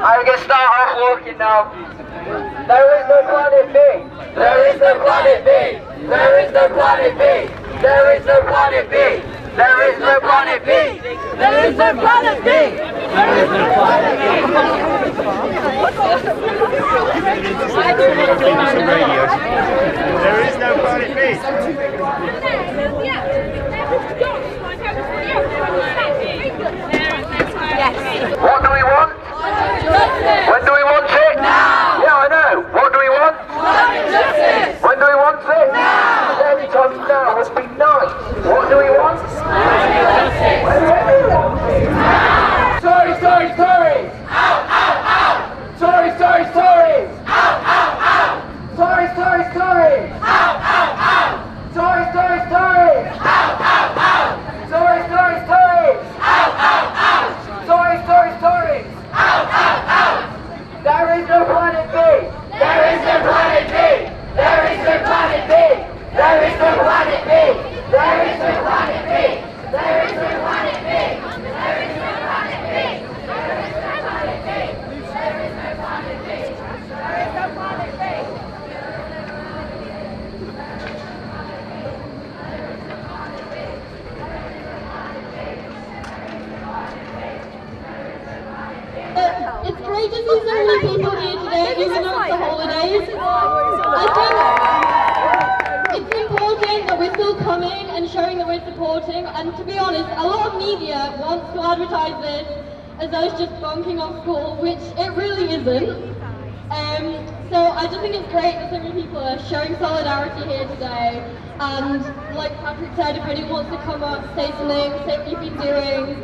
I'm going to start off walking now. There is no planet B. There is no planet B. There is no planet B. There is no planet B. There is no planet B. There is no planet B. There is no planet B. There is no planet B. What do we want? When do we want it? Now! Yeah, I know. What do we want? Justice! When do we want it? Now! Any time now must be nice. What do we want? Justice! When do we want it? Now! Tories! Out, out, out! Tories! Out, out, out! Tories! Out, out, out! Tories! Out, out, out! Tories! Out, out, out! Tories! Out, out, out! There is no planet B! There is no planet B! There is no planet B! There is no planet B! There is no planet B! There is no planet B! There is no planet B! There is no planet B! There is no planet B! There is no planet B! It's great to see so many people here today, even though it's the holidays. I think it's important that we're still coming and showing that we're supporting, and to be honest, a lot of media wants to advertise this as though it's just bunking off school, which it really isn't. So I just think it's great that so many people are showing solidarity here today, and like Patrick said, if anyone wants to come up, say something, say what you've been doing,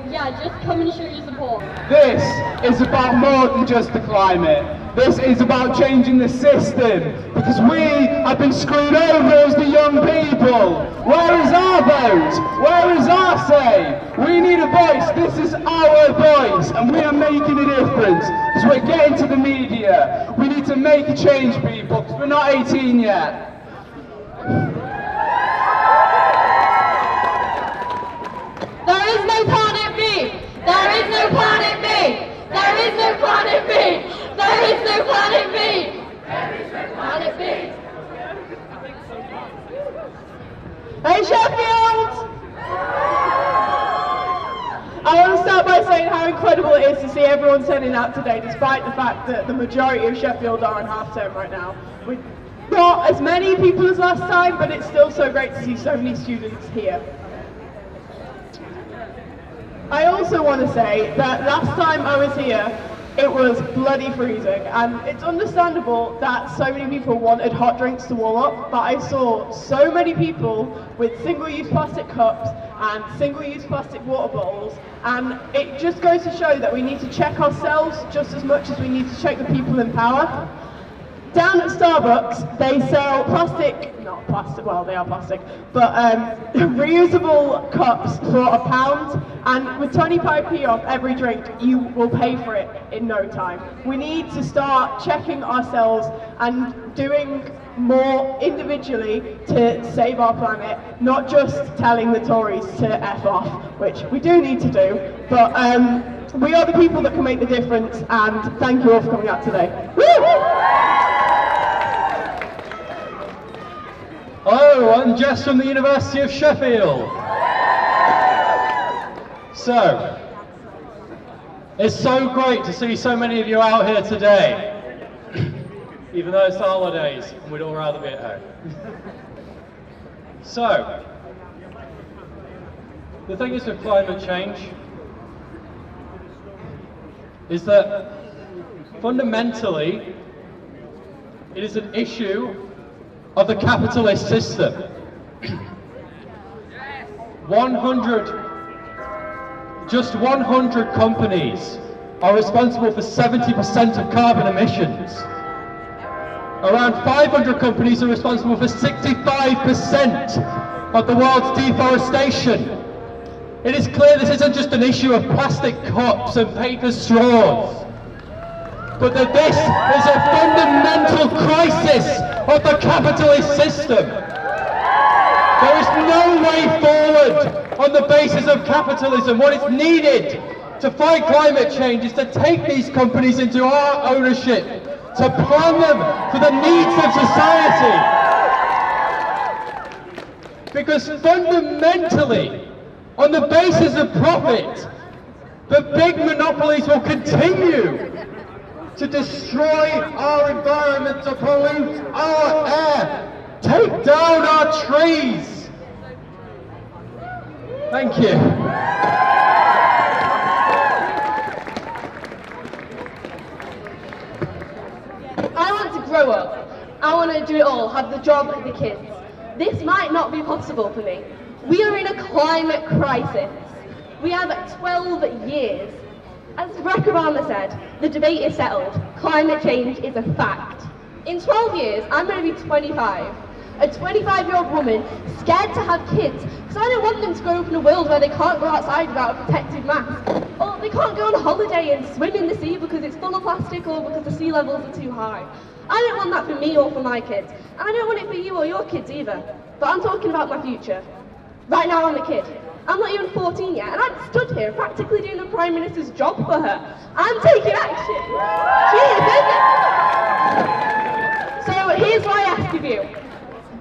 yeah, just come and show your support. This is about more than just the climate. This is about changing the system, because we have been screwed over as the young people. Where is our vote? Where is our say? We need a voice. This is our voice, and we are making a difference, because we're getting to the media. We need to make a change, people, because we're not 18 yet. There is no planet B! There is no planet B! There is no planet B! There is no planet B! There is no planet B! Hey Sheffield! I want to start by saying how incredible it is to see everyone turning out today, despite the fact that the majority of Sheffield are on half term right now. We're not as many people as last time, but it's still so great to see so many students here. I also want to say that last time I was here, it was bloody freezing, and it's understandable that so many people wanted hot drinks to warm up, but I saw so many people with single-use plastic cups and single-use plastic water bottles, and it just goes to show that we need to check ourselves just as much as we need to check the people in power. Down at Starbucks, they sell not plastic, well they are plastic, but reusable cups for £1, and with 25p off every drink, you will pay for it in no time. We need to start checking ourselves and doing more individually to save our planet, not just telling the Tories to F off, which we do need to do, but we are the people that can make the difference, and thank you all for coming out today. Woo! Hello, I'm Jess from the University of Sheffield. So, it's so great to see so many of you out here today, even though it's the holidays and we'd all rather be at home. So, the thing is with climate change is that fundamentally it is an issue of the capitalist system. 100 companies are responsible for 70% of carbon emissions. Around 500 companies are responsible for 65% of the world's deforestation. It is clear this isn't just an issue of plastic cups and paper straws. but that this is a fundamental crisis of the capitalist system. There is no way forward on the basis of capitalism. What is needed to fight climate change is to take these companies into our ownership, to plan them for the needs of society. Because fundamentally, on the basis of profit, the big monopolies will continue to destroy our environment, to pollute our air, take down our trees. Thank you. I want to grow up. I want to do it all, have the job and the kids. This might not be possible for me. We are in a climate crisis. We have 12 years. As Barack Obama said, the debate is settled. Climate change is a fact. In 12 years, I'm going to be 25. A 25-year-old woman scared to have kids because I don't want them to grow up in a world where they can't go outside without a protective mask. Or they can't go on holiday and swim in the sea because it's full of plastic or because the sea levels are too high. I don't want that for me or for my kids. And I don't want it for you or your kids either. But I'm talking about my future. Right now I'm a kid. I'm not even 14 yet, and I'm stood here practically doing the Prime Minister's job for her. I'm taking action. She is, isn't it? So here's what I ask of you.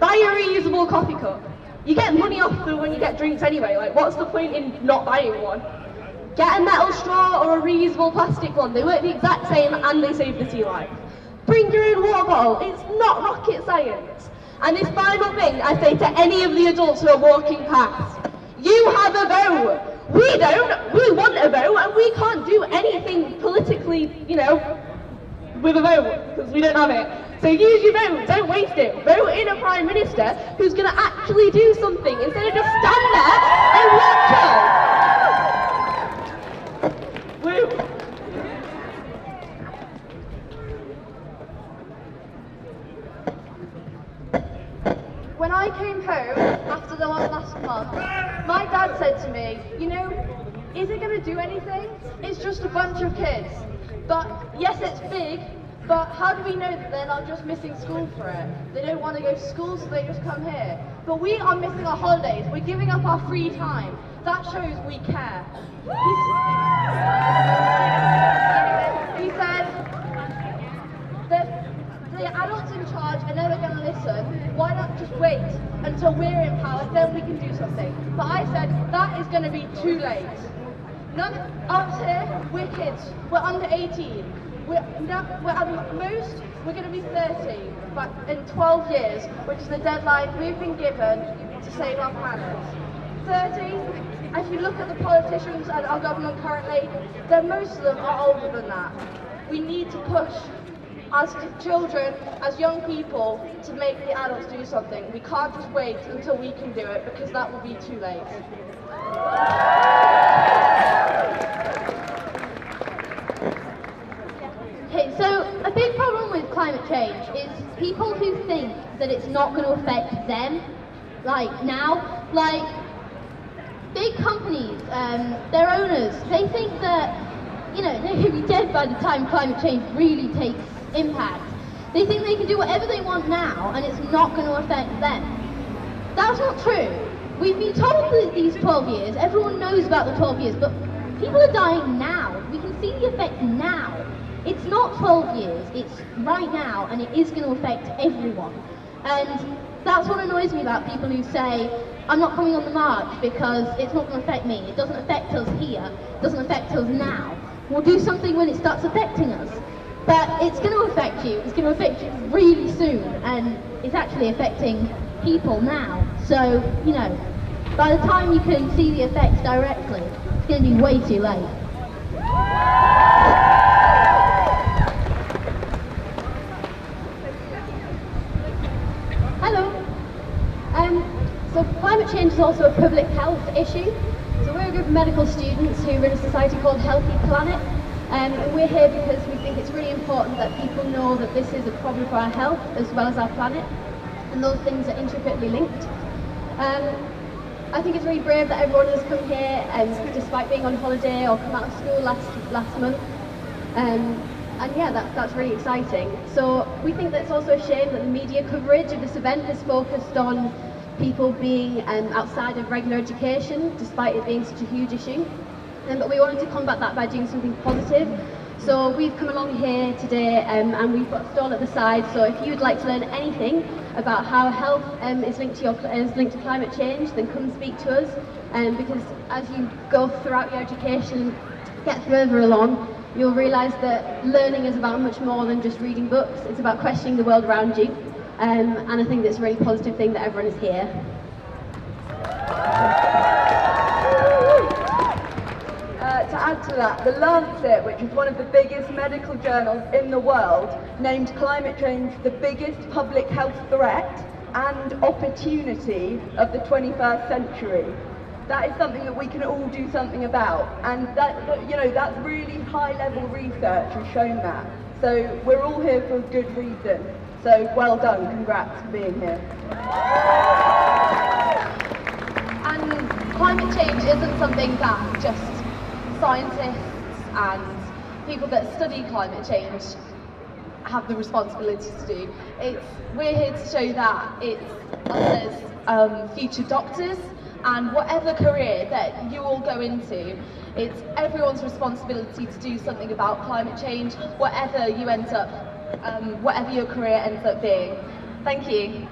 Buy a reusable coffee cup. You get money off for when you get drinks anyway, like what's the point in not buying one? Get a metal straw or a reusable plastic one. They work the exact same and they save the sea life. Bring your own water bottle. It's not rocket science. And this final thing I say to any of the adults who are walking past. You have a vote. We don't. We want a vote and we can't do anything politically, with a vote because we don't have it. So use your vote. Don't waste it. Vote in a Prime Minister who's going to actually do something instead of just stand there and watch us. Woo. When I came home after the last month, my dad said to me, is it going to do anything? It's just a bunch of kids. But yes, it's big, but how do we know that they're not just missing school for it? They don't want to go to school, so they just come here. But we are missing our holidays. We're giving up our free time. That shows we care. He said that the adults in charge are never going to listen. Why not just wait until we're in power, then we can do something. But I said, that is going to be too late. None of us here, we're kids. We're under 18. We're at most, we're going to be 30 but in 12 years, which is the deadline we've been given to save our planet. 30, if you look at the politicians and our government currently, then most of them are older than that. We need to push as children, as young people, to make the adults do something. We can't just wait until we can do it because that will be too late. Okay, so a big problem with climate change is people who think that it's not going to affect them, like big companies, their owners, they think that, they're going to be dead by the time climate change really takes impact. They think they can do whatever they want now and it's not going to affect them. That's not true. We've been told that these 12 years, everyone knows about the 12 years, but people are dying now. We can see the effects now. It's not 12 years, it's right now, and it is going to affect everyone. And that's what annoys me about people who say, I'm not coming on the march because it's not going to affect me. It doesn't affect us here. It doesn't affect us now. We'll do something when it starts affecting us. But it's going to affect you. It's going to affect you really soon, and it's actually affecting people now. So, by the time you can see the effects directly, it's going to be way too late. Hello. So climate change is also a public health issue. So we're a group of medical students who run a society called Healthy Planet. And we're here because we think it's really important that people know that this is a problem for our health as well as our planet. And those things are intricately linked. I think it's really brave that everyone has come here, despite being on holiday or come out of school last month. And yeah, that's really exciting. So we think that it's also a shame that the media coverage of this event is focused on people being outside of regular education, despite it being such a huge issue. But we wanted to combat that by doing something positive. So we've come along here today and we've got a stall at the side. So if you'd like to learn anything about how health is linked to climate change, then come speak to us. Because as you go throughout your education, get further along, you'll realise that learning is about much more than just reading books. It's about questioning the world around you. And I think that's a really positive thing that everyone is here. To add to that, The Lancet, which is one of the biggest medical journals in the world, named climate change the biggest public health threat and opportunity of the 21st century. That is something that we can all do something about, and that's really high-level research has shown that. So we're all here for a good reason. So well done, congrats for being here. And climate change isn't something that just scientists and people that study climate change have the responsibility to do. We're here to show that it's us as future doctors, and whatever career that you all go into, it's everyone's responsibility to do something about climate change, whatever you end up, whatever your career ends up being. Thank you.